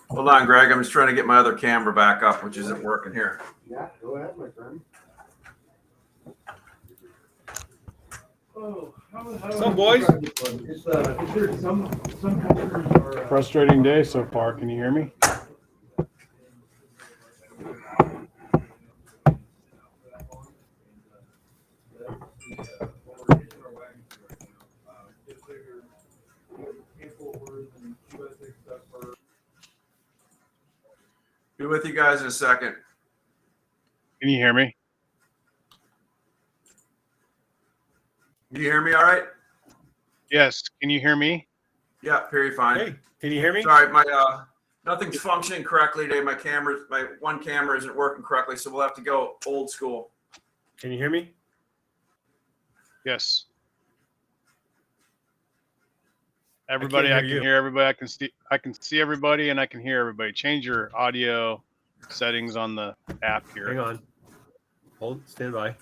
Hold on, Greg. I'm just trying to get my other camera back up, which isn't working here. Yeah, go ahead, my friend. Some boys. Frustrating day so far. Can you hear me? Be with you guys in a second. Can you hear me? Can you hear me all right? Yes. Can you hear me? Yeah, very fine. Hey, can you hear me? Sorry, my nothing's functioning correctly today. My one camera isn't working correctly, so we'll have to go old school. Can you hear me? Yes. Everybody, I can hear everybody. I can see everybody, and I can hear everybody. Change your audio settings on the app here. Hang on. Stand by.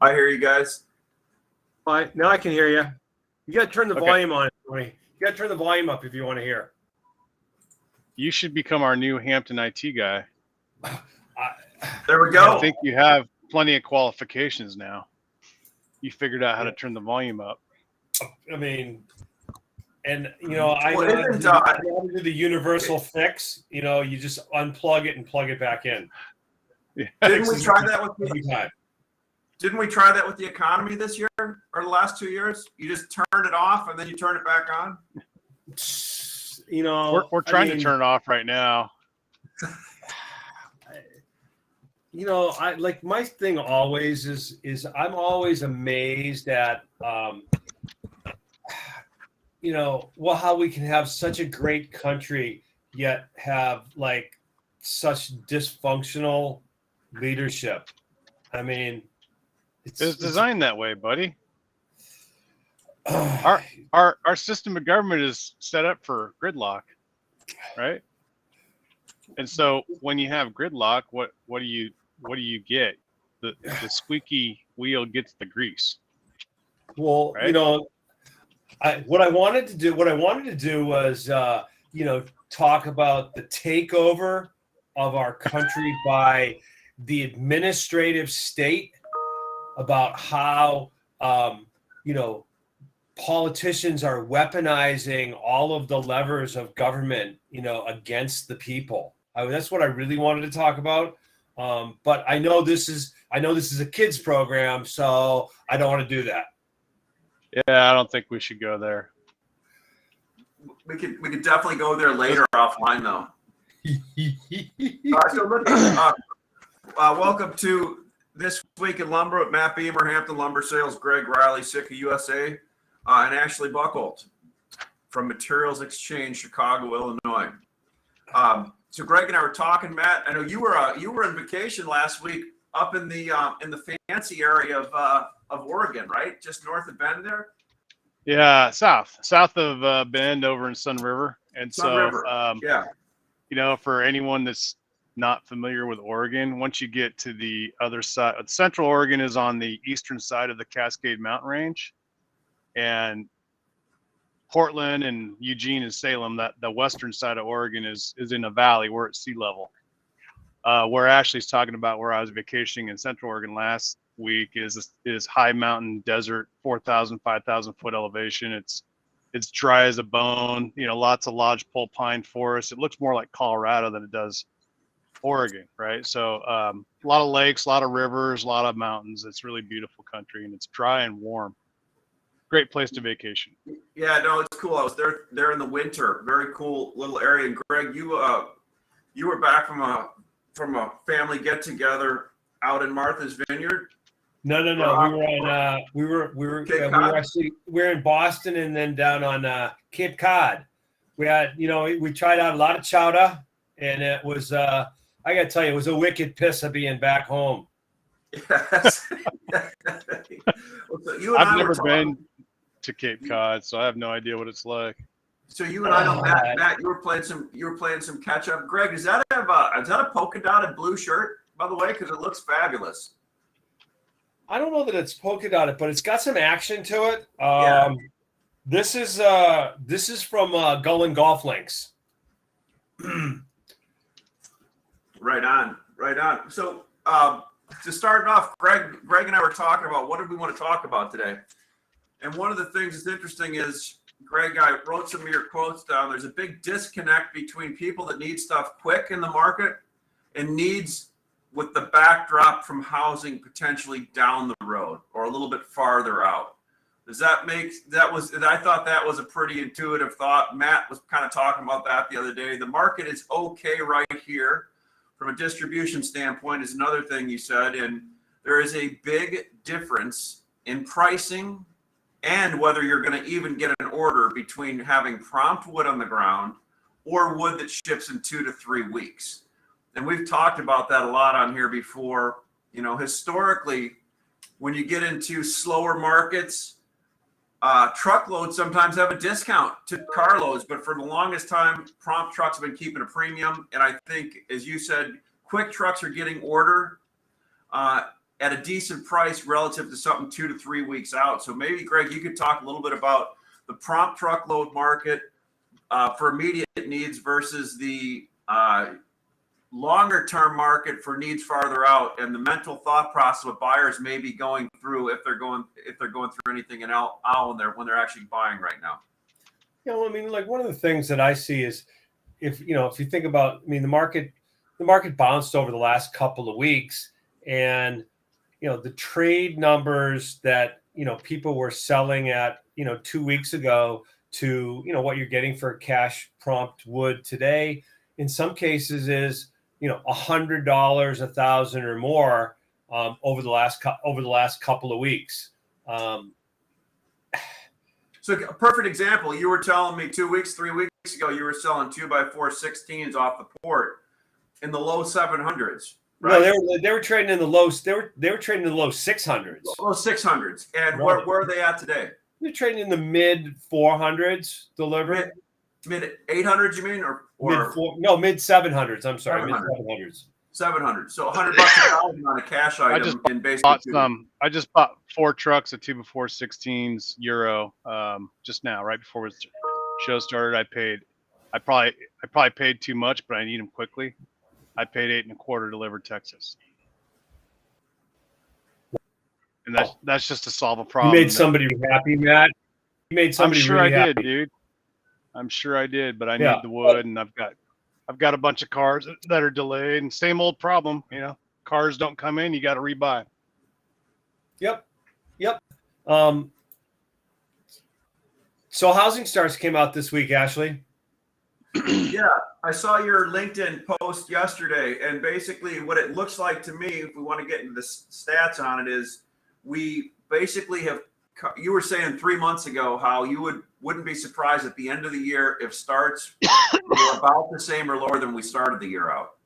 I hear you guys. Fine. Now I can hear you. You got to turn the volume on. You got to turn the volume up if you want to hear. You should become our new Hampton IT guy. There we go. I think you have plenty of qualifications now. You figured out how to turn the volume up. I mean, and I do the universal fix. You just unplug it and plug it back in. Yeah. Didn't we try that with the economy this year or the last 2 years? You just turned it off and then you turn it back on? We're trying to turn it off right now. I like my thing always is I'm always amazed at how we can have such a great country yet have like such dysfunctional leadership. I mean, it's designed that way, buddy. Our system of government is set up for gridlock, right? And so when you have gridlock, what do you get? The squeaky wheel gets the grease. Well, right? What I wanted to do was talk about the takeover of our country by the administrative state, about how politicians are weaponizing all of the levers of government, against the people. That's what I really wanted to talk about. But I know this is a kids program, so I don't want to do that. Yeah, I don't think we should go there. We could definitely go there later offline though. Welcome to This Week in Lumber with Matt Beamer, Hampton Lumber Sales, Greg Riley, Sika USA, and Ashley Buchholz from Materials Exchange, Chicago, Illinois. So Greg and I were talking, Matt. I know you were on vacation last week up in the fancy area of Oregon, right? Just north of Bend there. Yeah, south of Bend, over in Sun River. And River. For anyone that's not familiar with Oregon, once you get to the other side, Central Oregon is on the eastern side of the Cascade Mountain Range, and Portland and Eugene and Salem, that the western side of Oregon is in a valley. We're at sea level. Where Ashley's talking about, where I was vacationing in Central Oregon last week, is high mountain desert, 4,000, 5,000 foot elevation. It's dry as a bone. Lots of lodgepole pine forest. It looks more like Colorado than it does Oregon, right? So a lot of lakes, a lot of rivers, a lot of mountains. It's really beautiful country, and it's dry and warm. Great place to vacation. Yeah, no, it's cool. I was there in the winter. Very cool little area. And Greg, you were back from a family get together out in Martha's Vineyard. No. We were in Boston and then down on Cape Cod. We had, we tried out a lot of chowder, and it was I got to tell you, it was a wicked piss of being back home. Yes. I've never been to Cape Cod, so I have no idea what it's like. So you and I know, Matt, you were playing some catch up. Greg, is that a polka dotted blue shirt, by the way? Because it looks fabulous. I don't know that it's polka dotted, but it's got some action to it. This is from Gullen Golf Links. Right on, right on. So to start off, Greg and I were talking about what did we want to talk about today. And one of the things that's interesting is, Greg, I wrote some of your quotes down. There's a big disconnect between people that need stuff quick in the market and needs with the backdrop from housing potentially down the road or a little bit farther out. Does that make, I thought that was a pretty intuitive thought. Matt was kind of talking about that the other day. The market is okay right here from a distribution standpoint is another thing you said. And there is a big difference in pricing and whether you're going to even get an order between having prompt wood on the ground or wood that ships in 2 to 3 weeks. And we've talked about that a lot on here before. You know, historically, when you get into slower markets, truckloads sometimes have a discount to carloads, but for the longest time, prompt trucks have been keeping a premium. And I think, as you said, quick trucks are getting ordered at a decent price relative to something 2 to 3 weeks out. So maybe, Greg, you could talk a little bit about the prompt truckload market for immediate needs versus the longer term market for needs farther out, and the mental thought process what buyers may be going through if they're going through anything and out when they're actually buying right now. Yeah, well, I mean, like one of the things that I see is if you think about, I mean, the market bounced over the last couple of weeks, and the trade numbers that people were selling at 2 weeks ago to what you're getting for cash prompt wood today, in some cases is $100, $1,000 or more over the last couple of weeks. So a perfect example, you were telling me 2 weeks, 3 weeks ago, you were selling 2x4 16s off the port in the low 700s. Right? No, they were trading in the low. They were trading in the low 600s. Low 600s, and Right. where are they at today? They're trading in the mid 400s delivered. Mid 800s, you mean, or mid 700s. I'm sorry, 700. mid 700s. 700. So $100 on a cash item in basically. I just bought 4 trucks of 2x4 16s Euro just now, right before the show started. I probably paid too much, but I need them quickly. I paid 8 1/4 delivered Texas, and that's just to solve a problem. You made somebody happy, Matt. You made somebody. I'm sure really I happy. did, dude. I'm sure I did, but I need the wood, and I've got a bunch of cars that are delayed, and same old problem. Cars don't come in, you got to rebuy. Yep. So housing starts came out this week, Ashley. Yeah, I saw your LinkedIn post yesterday, and basically what it looks like to me, if we want to get into the stats on it, is we basically have. You were saying 3 months ago how you wouldn't be surprised at the end of the year if starts were about the same or lower than we started the year out.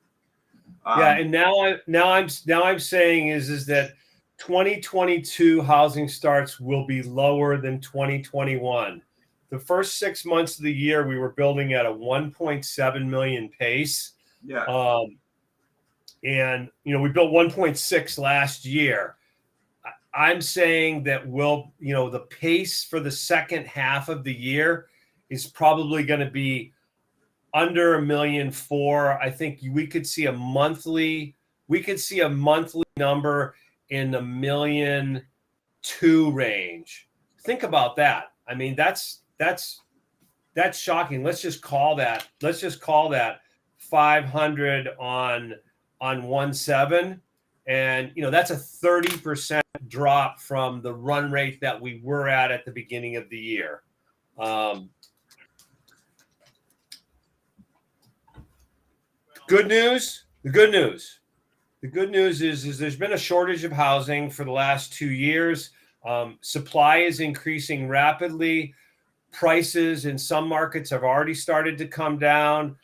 And now I'm saying is that 2022 housing starts will be lower than 2021. The first 6 months of the year, we were building at a 1.7 million pace. Yeah. And we built 1.6 last year. I'm saying that the pace for the second half of the year is probably going to be under 1.4 million. I think we could see a monthly number in the 1.2 million range. Think about that. I mean, that's shocking. Let's just call that 500 on 1.7, and that's a 30% drop from the run rate that we were at the beginning of the year. Good news. The good news is there's been a shortage of housing for the last 2 years. Supply is increasing rapidly. Prices in some markets have already started to come down.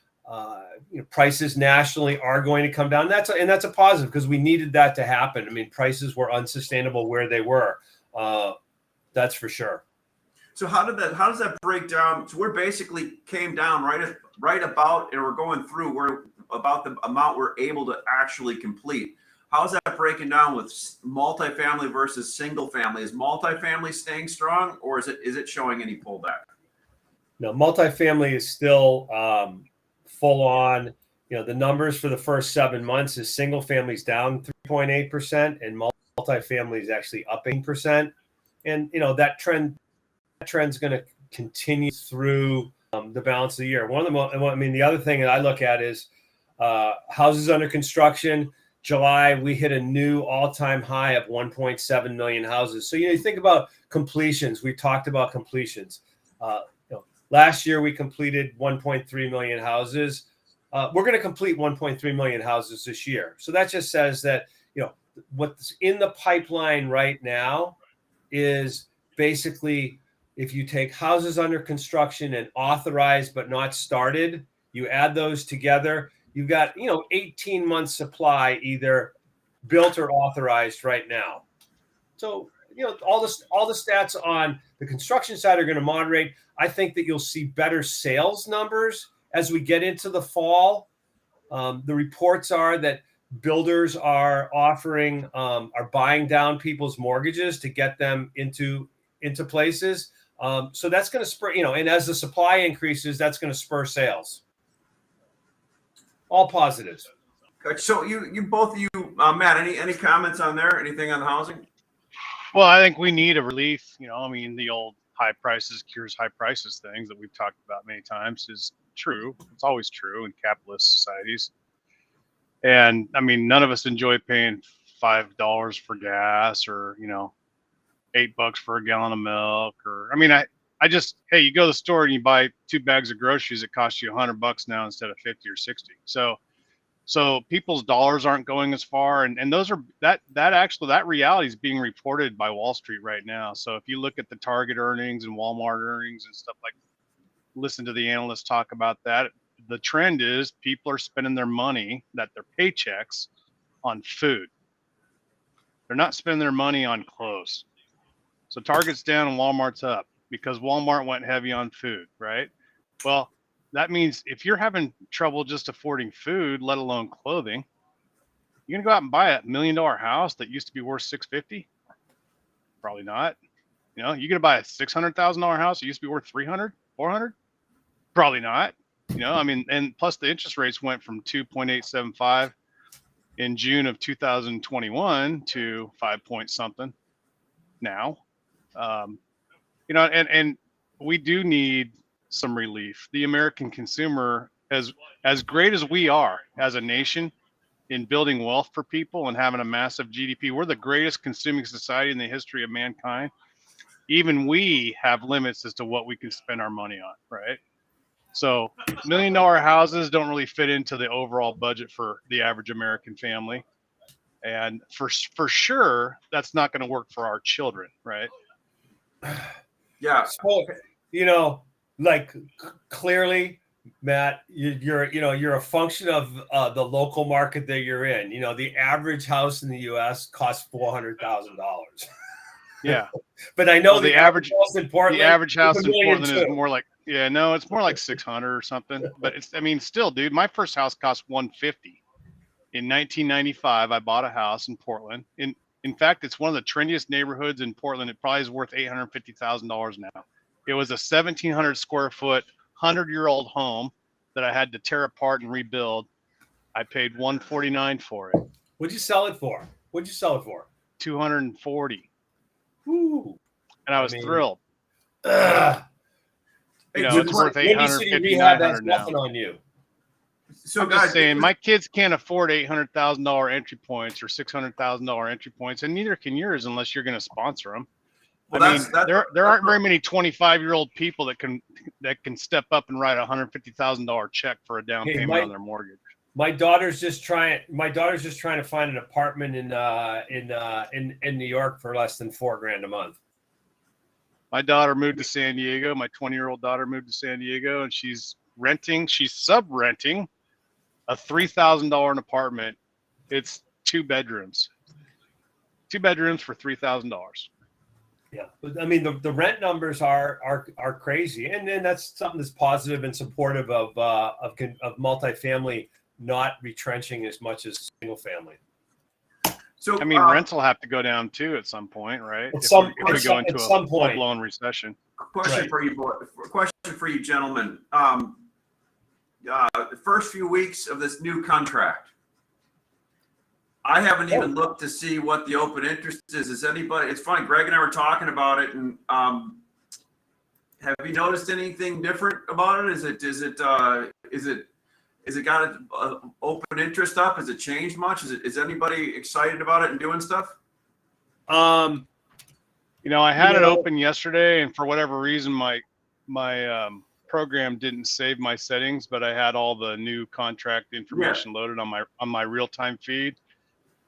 Prices nationally are going to come down. That's a positive because we needed that to happen. I mean, prices were unsustainable where they were. That's for sure. So how does that break down? So we're basically came down right about, and we're going through. We're about the amount we're able to actually complete. how's that breaking down with multifamily versus single family? Is multifamily staying strong, or is it showing any pullback? No, multifamily is still full on. The numbers for the first 7 months is single family's down 3.8%, and multifamily is actually up 8%. And that trend's going to continue through the balance of the year. The other thing that I look at is houses under construction. July, we hit a new all-time high of 1.7 million houses. So you think about completions. We talked about completions. Last year we completed 1.3 million houses. We're going to complete 1.3 million houses this year. So that just says that what's in the pipeline right now is basically, if you take houses under construction and authorized but not started, you add those together, you've got 18 months supply either built or authorized right now. So all the stats on the construction side are going to moderate. I think that you'll see better sales numbers as we get into the fall. The reports are that builders are buying down people's mortgages to get them into places. So that's going to spur, and as the supply increases, that's going to spur sales. All positives. So you both of you, Matt, any comments on there? Anything on housing? Well, I think we need a relief. The old high prices cures high prices things that we've talked about many times is true. It's always true in capitalist societies. And none of us enjoy paying $5 for gas or, $8 for a gallon of milk, or, hey, you go to the store and you buy 2 bags of groceries, it costs you $100 now instead of 50 or 60. So people's dollars aren't going as far, and those are that reality is being reported by Wall Street right now. So if you look at the Target earnings and Walmart earnings and stuff like, listen to the analysts talk about that. The trend is people are spending their money, their paychecks, on food. They're not spending their money on clothes. So Target's down and Walmart's up because Walmart went heavy on food, right? Well, that means if you're having trouble just affording food, let alone clothing, you're gonna go out and buy $1 million house that used to be worth $650? Probably not. You're gonna buy a $600,000 house that used to be worth $300, $400? Probably not. And plus the interest rates went from 2.875 in June of 2021 to 5 point something now. And we do need some relief. The American consumer, as great as we are as a nation in building wealth for people and having a massive GDP, we're the greatest consuming society in the history of mankind. Even we have limits as to what we can spend our money on, right? So $1 million houses don't really fit into the overall budget for the average American family. And for sure, that's not going to work for our children, right? Yeah. So, clearly, Matt, you're a function of the local market that you're in. The average house in the U.S. costs $400,000. Yeah. But I know the average house in Portland. The average house in Portland too. is more like, it's more like 600 or something. But still, dude, my first house cost $150. In 1995, I bought a house in Portland. In fact, it's one of the trendiest neighborhoods in Portland. It probably is worth $850,000 now. It was a 1,700 square foot, 100-year-old home that I had to tear apart and rebuild. I paid $149 for it. What'd you sell it for? $240. Woo. And I was thrilled. It's worth $850, $900 now. Nothing on you. So I'm just saying, my kids can't afford $800,000 entry points or $600,000 entry points, and neither can yours unless you're going to sponsor them. Well, there aren't very many 25-year-old people that can step up and write a $150,000 check for a down payment on their mortgage. My daughter's just trying to find an apartment in New York for less than $4,000 a month. My daughter moved to San Diego. My 20-year-old daughter moved to San Diego, and she's sub-renting a $3,000 an apartment. It's 2 bedrooms. 2 bedrooms for $3,000. Yeah, but the rent numbers are crazy, and then that's something that's positive and supportive of multifamily not retrenching as much as single family. So I mean, rents will have to go down too at some point, right? At some If we go into at a some point. full-blown recession. question Right. for you, question for you, gentlemen. The first few weeks of this new contract, I haven't even looked to see what the open interest is. Is anybody? It's funny. Greg and I were talking about it, and have you noticed anything different about it? Is it got an open interest up? Has it changed much? Is anybody excited about it and doing stuff? You know, I had it open yesterday, and for whatever reason, my program didn't save my settings, but I had all the new contract information loaded on my real-time feed.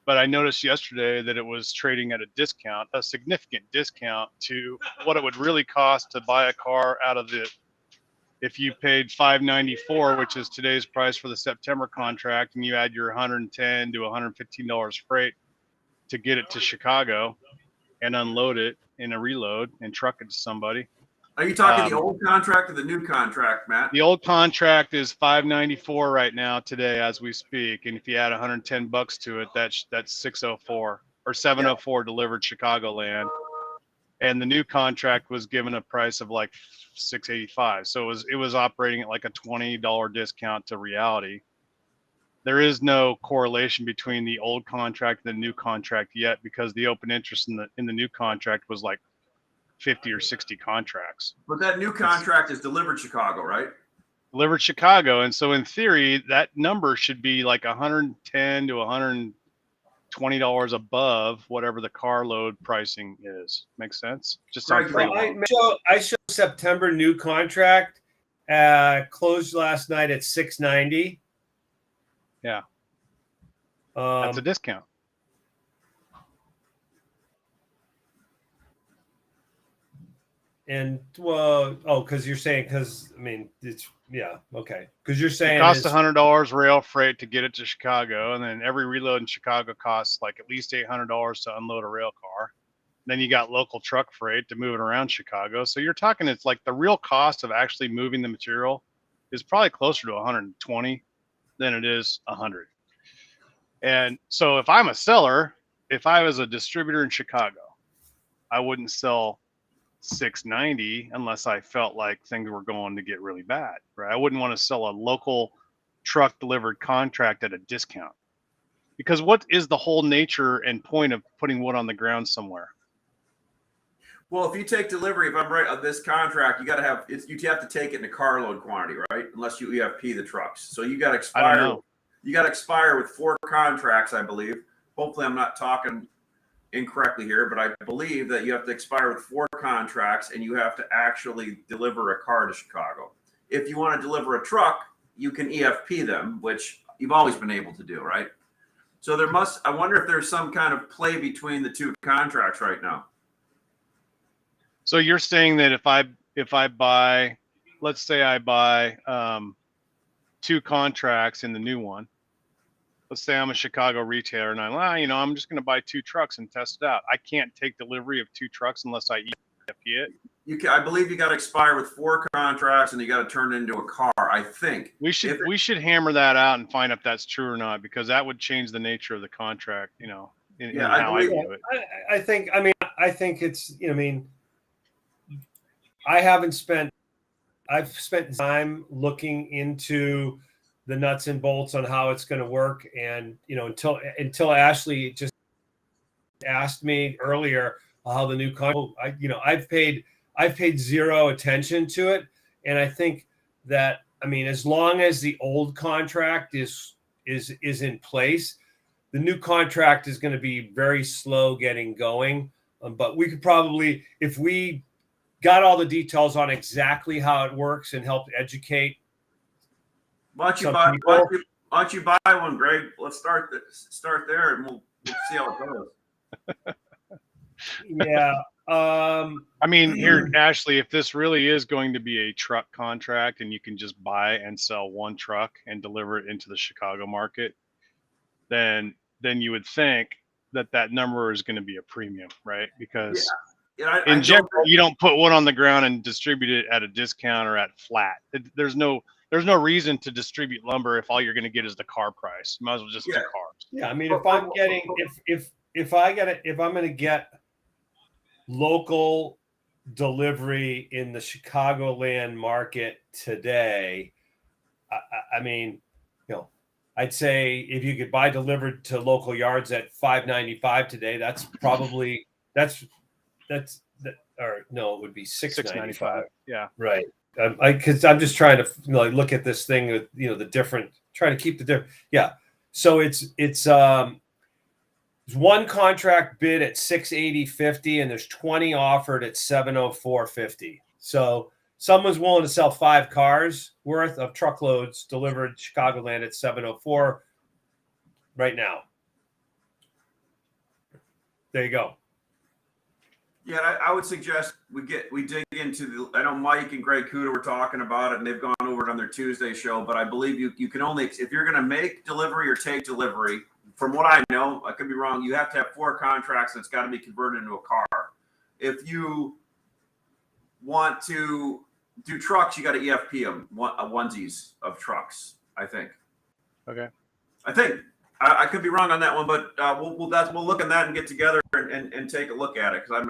But I noticed yesterday that it was trading at a discount, a significant discount to what it would really cost to buy a car out of the. If you paid $594, which is today's price for the September contract, and you add your $110 to $115 freight to get it to Chicago and unload it in a reload and truck it to somebody. Are you talking the old contract or the new contract, Matt? The old contract is $594 right now today as we speak, and if you add $110 to it, that's $604 or $704 delivered Chicagoland. And the new contract was given a price of like $685, so it was operating at like a $20 discount to reality. There is no correlation between the old contract and the new contract yet, because the open interest in the new contract was like 50 or 60 contracts. But that new contract is delivered Chicago, right? Delivered Chicago, and so in theory, that number should be like $110 to $120 above whatever the carload pricing is. Makes sense? Just on freight alone. I show September new contract closed last night at $690. Yeah, that's a discount. And because you're saying, because I mean, it's okay. Because you're saying it costs $100 rail freight to get it to Chicago, and then every reload in Chicago costs like at least $800 to unload a rail car. Then you got local truck freight to move it around Chicago. So you're talking, it's like the real cost of actually moving the material is probably closer to 120 than it is 100. And so if I'm a seller, if I was a distributor in Chicago, I wouldn't sell $690 unless I felt like things were going to get really bad, right? I wouldn't want to sell a local truck delivered contract at a discount, because what is the whole nature and point of putting wood on the ground somewhere? Well, if you take delivery, if I'm right on this contract, you have to take it in a carload quantity, right? Unless you EFP the trucks. So you got to expire. I don't know. You got to expire with 4 contracts, I believe. Hopefully, I'm not talking incorrectly here, but I believe that you have to expire with 4 contracts, and you have to actually deliver a car to Chicago. If you want to deliver a truck, you can EFP them, which you've always been able to do, right? So I wonder if there's some kind of play between the 2 contracts right now. So you're saying that if I buy, let's say I buy 2 contracts in the new one. Let's say I'm a Chicago retailer and I'm just going to buy 2 trucks and test it out. I can't take delivery of 2 trucks unless I EFP it. I believe you got to expire with 4 contracts, and you got to turn it into a car. I think we should hammer that out and find if that's true or not, because that would change the nature of the contract. In how I view it. I think it's. I've spent time looking into the nuts and bolts on how it's going to work, and until Ashley just asked me earlier how the new contract. I've paid zero attention to it, and I think that as long as the old contract is in place, the new contract is going to be very slow getting going. But we could probably, if we got all the details on exactly how it works and help educate. Why don't you buy one, Greg? Let's start there, and we'll see how it goes. Yeah. Here, Ashley, if this really is going to be a truck contract and you can just buy and sell 1 truck and deliver it into the Chicago market, then you would think that number is going to be a premium, right? Because in general, you don't put wood on the ground and distribute it at a discount or at flat. There's no reason to distribute lumber if all you're going to get is the car price. You might as well just do cars. Yeah, if I'm getting if I'm going to get local delivery in the Chicagoland market today, I mean, I'd say if you could buy delivered to local yards at $5.95 today, that's probably or no, it would be $6.95. Yeah. Right. Because I'm just trying to look at this thing with the different, trying to keep the different. Yeah. So it's one contract bid at $680.50, and there's 20 offered at $704.50. So someone's willing to sell 5 cars worth of truckloads delivered Chicagoland at $704 right now. There you go. Yeah, I would suggest we dig into I know Mike and Greg Kuda were talking about it, and they've gone over it on their Tuesday show. But I believe you can only, if you're going to make delivery or take delivery, from what I know, I could be wrong, you have to have 4 contracts, and it's got to be converted into a car. If you want to do trucks, you got to EFP them, onesies of trucks, I think. Okay. I think. I could be wrong on that one, but we'll look at that and get together and take a look at it, because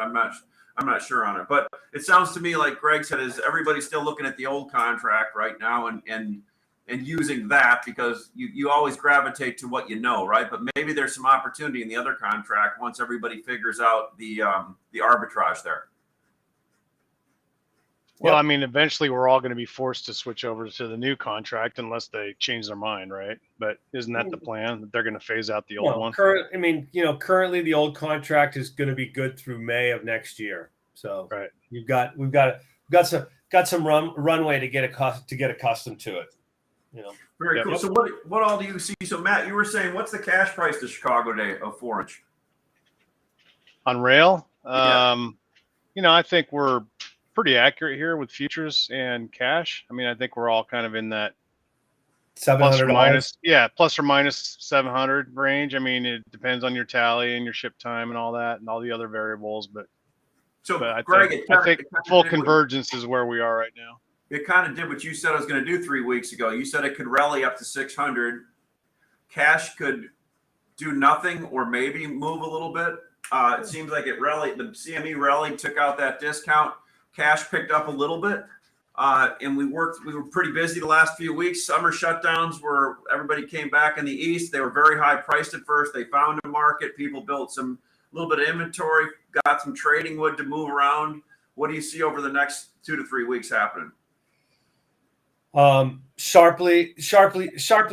I'm not sure on it. But it sounds to me like Greg said, is everybody's still looking at the old contract right now and using that, because you always gravitate to what you know, right? But maybe there's some opportunity in the other contract once everybody figures out the arbitrage there. Well, I mean, eventually we're all going to be forced to switch over to the new contract unless they change their mind, right? But isn't that the plan, that they're going to phase out the old one? Currently the old contract is going to be good through May of next year. So right, we've got some runway to get accustomed to it. Very cool. So what all do you see? So Matt, you were saying, what's the cash price to Chicago today of 4-inch on rail? Yeah. I think we're pretty accurate here with futures and cash. I mean, I think we're all kind of in that $700, plus or minus 700 range. I mean, it depends on your tally and your ship time and all that and all the other variables. But I think full convergence is where we are right now. It kind of did what you said I was going to do 3 weeks ago. You said it could rally up to 600. Cash could do nothing or maybe move a little bit. It seems like it rallied. The CME rallied, took out that discount. Cash picked up a little bit, and we were pretty busy the last few weeks. Summer shutdowns where everybody came back in the East. They were very high priced at first. They found a market. People built a little bit of inventory, got some trading wood to move around. What do you see over the next 2 to 3 weeks happening? Sharply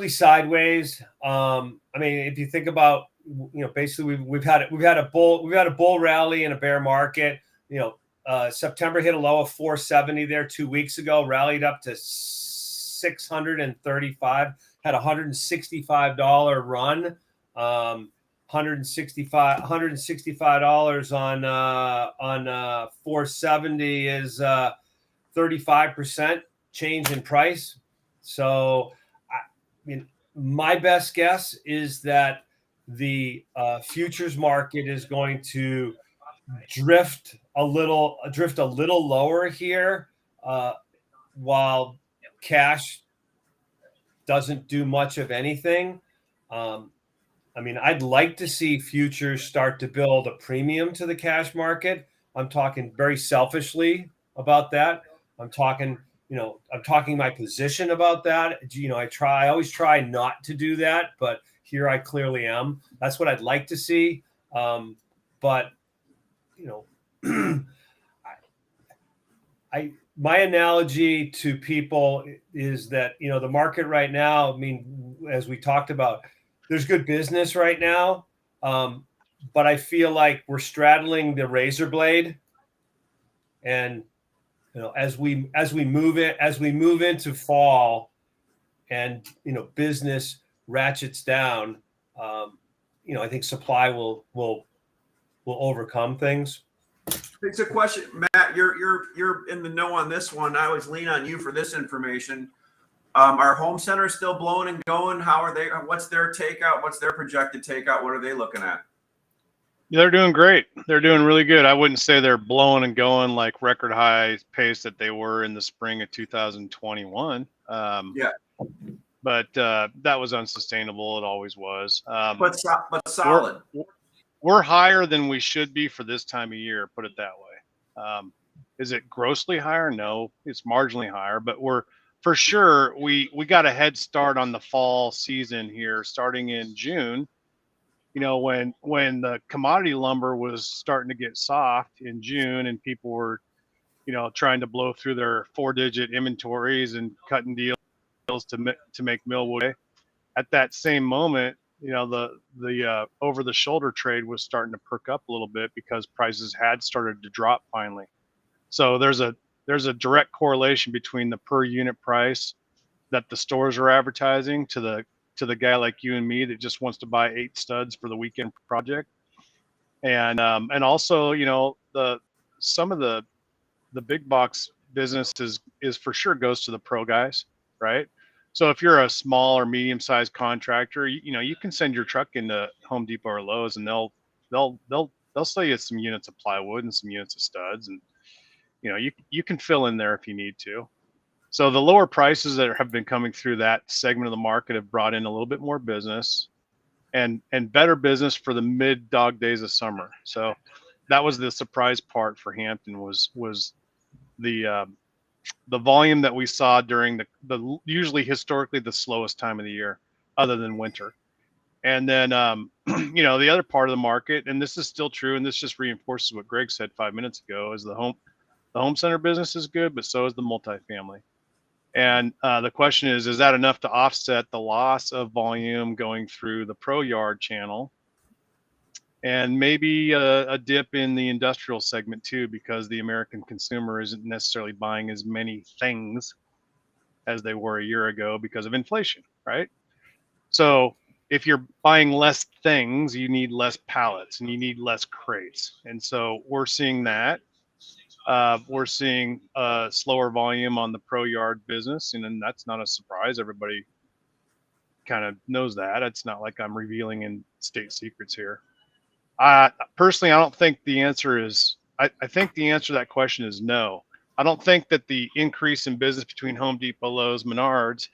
sideways. I mean, if you think about, basically we've had a bull rally and a bear market. September hit a low of 470 there 2 weeks ago, rallied up to 635, had a $165 run, $165 on 470 is 35% change in price. So, I mean, my best guess is that the futures market is going to drift a little lower here, while cash doesn't do much of anything. I mean, I'd like to see futures start to build a premium to the cash market. I'm talking very selfishly about that. I'm talking my position about that. I always try not to do that, but here I clearly am. That's what I'd like to see. But my analogy to people is that, the market right now, I mean, as we talked about, there's good business right now. But I feel like we're straddling the razor blade, and, as we move into fall and, business ratchets down, I think supply will overcome things. It's a question, Matt. You're in the know on this one. I always lean on you for this information. Are home centers still blowing and going? How are they? What's their takeout? What's their projected takeout? What are they looking at? They're doing great. They're doing really good. I wouldn't say they're blowing and going like record high pace that they were in the spring of 2021. Yeah. But that was unsustainable. It always was. But solid. we're higher than we should be for this time of year, put it that way. Is it grossly higher? No, it's marginally higher, but we're for sure we got a head start on the fall season here starting in June. You know, when the commodity lumber was starting to get soft in June and people were, you know, trying to blow through their 4-digit inventories and cutting deals to make millwood. At that same moment, you know, the over the shoulder trade was starting to perk up a little bit because prices had started to drop finally. So there's a direct correlation between the per unit price that the stores are advertising to the guy like you and me that just wants to buy 8 studs for the weekend project. And also, you know, some of the big box business is for sure goes to the pro guys, right? So if you're a small or medium sized contractor, you know, you can send your truck into Home Depot or Lowe's and they'll sell you some units of plywood and some units of studs, and you know, you can fill in there if you need to. So the lower prices that have been coming through that segment of the market have brought in a little bit more business and better business for the mid dog days of summer. So that was the surprise part for Hampton was the volume that we saw during the usually historically the slowest time of the year, other than winter. And then you know, the other part of the market, and this is still true, and this just reinforces what Greg said 5 minutes ago, is the home center business is good, but so is the multifamily. And the question is that enough to offset the loss of volume going through the pro yard channel, and maybe a dip in the industrial segment too, because the American consumer isn't necessarily buying as many things as they were a year ago because of inflation, right? So if you're buying less things, you need less pallets and you need less crates. And so we're seeing that. We're seeing slower volume on the pro yard business, and then that's not a surprise. Everybody kind of knows that. It's not like I'm revealing in state secrets here. Personally, I don't think the answer is. I think the answer to that question is no. I don't think that the increase in business between Home Depot, Lowe's, Menards,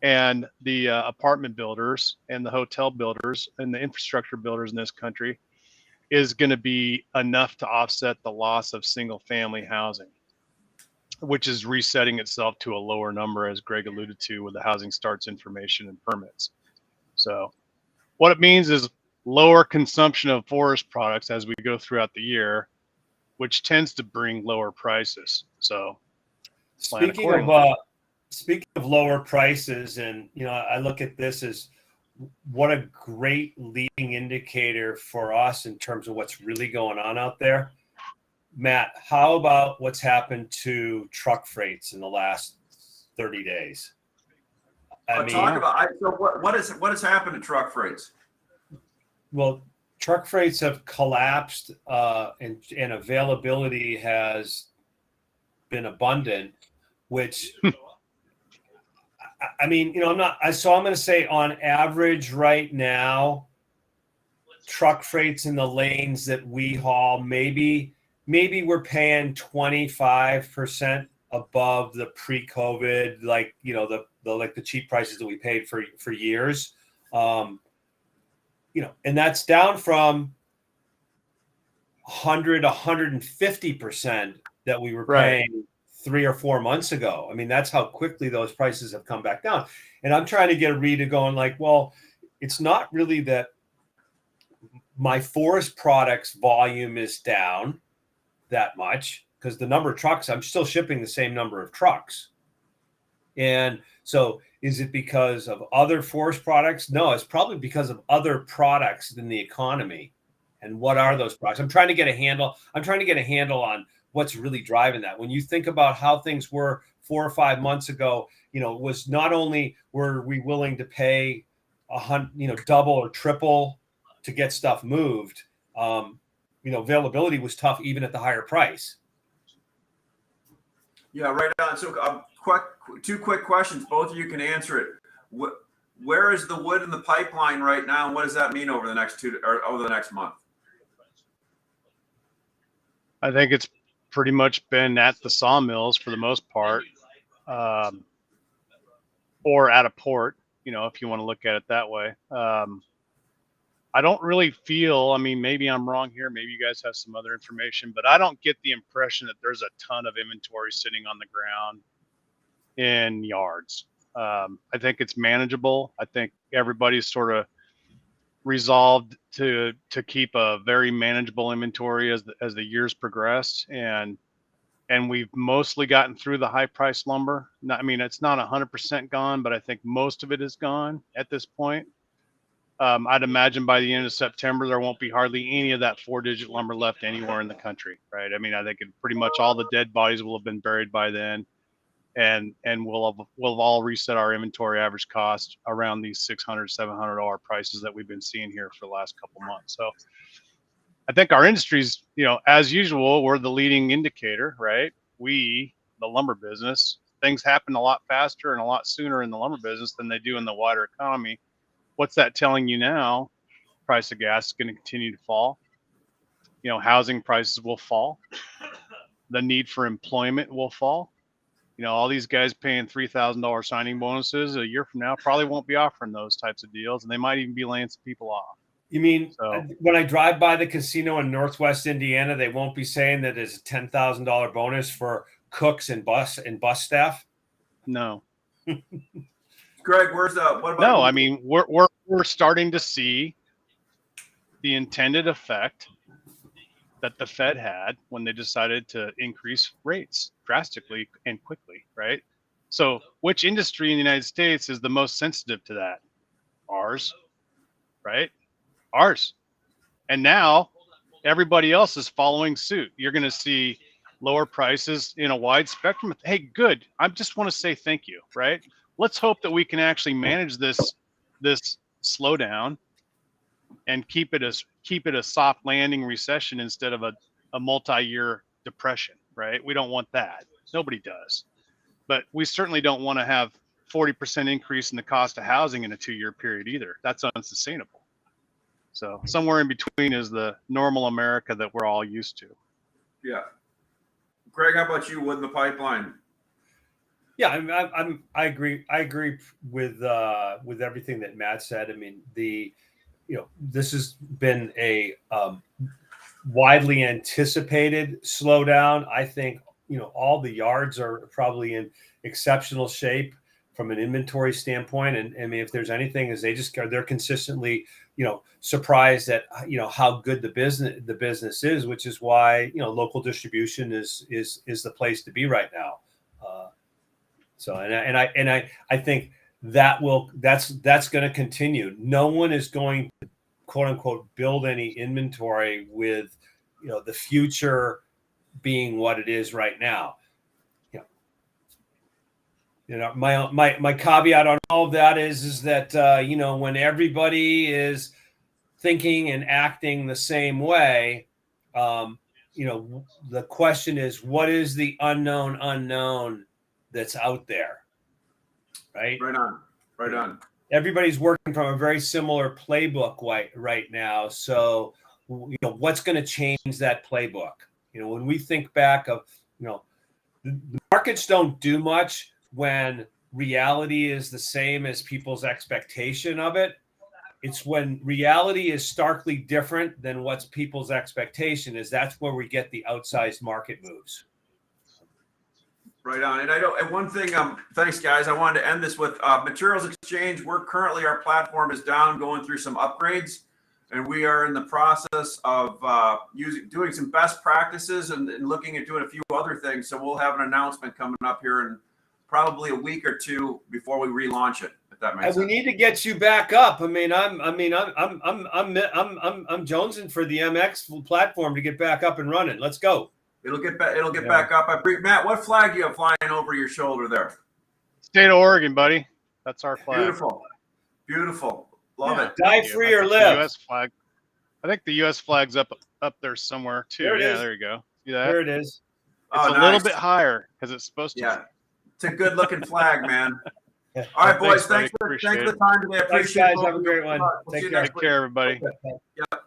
and the apartment builders and the hotel builders and the infrastructure builders in this country is going to be enough to offset the loss of single family housing, which is resetting itself to a lower number, as Greg alluded to, with the housing starts information and permits. So what it means is lower consumption of forest products as we go throughout the year, which tends to bring lower prices. So speaking of lower prices, and you know, I look at this as what a great leading indicator for us in terms of what's really going on out there. Matt, how about what's happened to truck freights in the last 30 days? So what has happened to truck freights? Well, truck freights have collapsed, and availability has been abundant, which I mean, you know, I'm going to say on average right now, truck freights in the lanes that we haul, maybe we're paying 25% above the pre-COVID, like, you know, the cheap prices that we paid for years. You know, and that's down from 150% that we were paying 3 or 4 months ago. I mean, that's how quickly those prices have come back down. And I'm trying to get a read of going like, well, it's not really that my forest products volume is down that much, because the number of trucks, I'm still shipping the same number of trucks. And so is it because of other forest products? No, it's probably because of other products in the economy. And what are those products? I'm trying to get a handle on what's really driving that. When you think about how things were 4 or 5 months ago, you know, it was not only were we willing to pay double or triple to get stuff moved, you know, availability was tough even at the higher price. Yeah, right on. So two quick questions. Both of you can answer it. Where is the wood in the pipeline right now, and what does that mean over the next month? I think it's pretty much been at the sawmills for the most part, or at a port, you know, if you want to look at it that way. I don't really feel, I mean, maybe I'm wrong here. Maybe you guys have some other information, but I don't get the impression that there's a ton of inventory sitting on the ground in yards. I think it's manageable. I think everybody's sort of resolved to keep a very manageable inventory as the years progressed, and we've mostly gotten through the high price lumber. I mean, it's not 100% gone, but I think most of it is gone at this point. I'd imagine by the end of September, there won't be hardly any of that 4-digit lumber left anywhere in the country, right? I mean, I think pretty much all the dead bodies will have been buried by then, and we'll have all reset our inventory average cost around these $600, $700 prices that we've been seeing here for the last couple months. So I think our industry's, as usual, we're the leading indicator, right? The lumber business, things happen a lot faster and a lot sooner in the lumber business than they do in the wider economy. What's that telling you now? Price of gas is going to continue to fall. Housing prices will fall. The need for employment will fall. All these guys paying $3,000 signing bonuses a year from now probably won't be offering those types of deals, and they might even be laying some people off. You mean when I drive by the casino in Northwest Indiana, they won't be saying that it's a $10,000 bonus for cooks and bus staff? No. Greg, what about? No, I mean we're starting to see the intended effect that the Fed had when they decided to increase rates drastically and quickly, right? So, which industry in the United States is the most sensitive to that? Ours, right? Ours. And now everybody else is following suit. You're going to see lower prices in a wide spectrum. Hey, good. I just want to say thank you, right? Let's hope that we can actually manage this slowdown and keep it a soft landing recession instead of a multi-year depression, right? We don't want that. Nobody does. But we certainly don't want to have 40% increase in the cost of housing in a 2-year period either. That's unsustainable. So somewhere in between is the normal America that we're all used to. Yeah. Greg, how about you with the pipeline? Yeah, I agree. I agree with everything that Matt said. I mean, this has been a widely anticipated slowdown. I think all the yards are probably in exceptional shape from an inventory standpoint. And I mean, if there's anything, is they're consistently surprised at how good the business is, which is why local distribution is the place to be right now. So I think that's going to continue. No one is going to quote unquote build any inventory with the future being what it is right now. My caveat on all of that is that when everybody is thinking and acting the same way, the question is, what is the unknown that's out there, right? Right on. Everybody's working from a very similar playbook right now. So, what's going to change that playbook? When we think back of, the markets don't do much when reality is the same as people's expectation of it. It's when reality is starkly different than what's people's expectation is. That's where we get the outsized market moves. Right on. And one thing, thanks guys. I wanted to end this with Materials Exchange. Our platform is down, going through some upgrades, and we are in the process of doing some best practices and looking at doing a few other things. So we'll have an announcement coming up here in probably a week or two before we relaunch it. If that makes sense. We need to get you back up. I'm jonesing for the MX platform to get back up and running. Let's go. It'll get back up. Matt, what flag do you have flying over your shoulder there? State of Oregon, buddy. That's our flag. Beautiful. Love it. Die free or live. The US flag. I think the US flag's up there somewhere too. There you go. See that? There it is. It's a little bit higher because it's supposed to. Yeah, it's a good looking flag, man. All right, boys. Thanks for the time today. I appreciate it. Guys, have a great one. We'll Take see you care. next Take care, everybody. Yep.